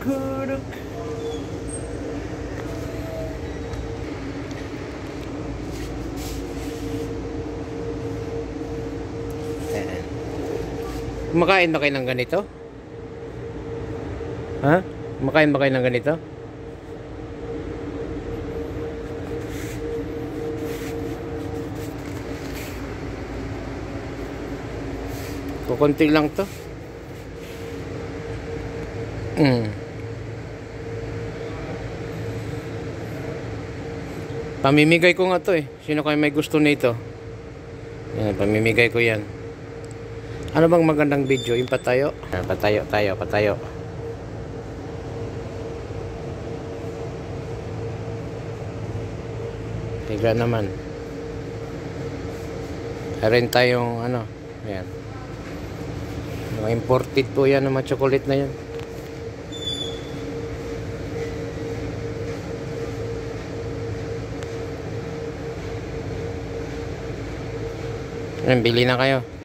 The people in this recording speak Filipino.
kuruk. Ayan. Kumakain ba kayo ng ganito? Ha? Kumakain ba kayo ng ganito? Kukunti lang to. Pamimigay ko nga to eh. Sino kayo may gusto nito? Yan, pamimigay ko yan. Ano bang magandang video? Yung patayo? Patayo tayo, patayo. Tiga naman. Meron tayong ano, ayan. Mga imported po yan, ng mga chocolate na yan. Ayan, bili na kayo.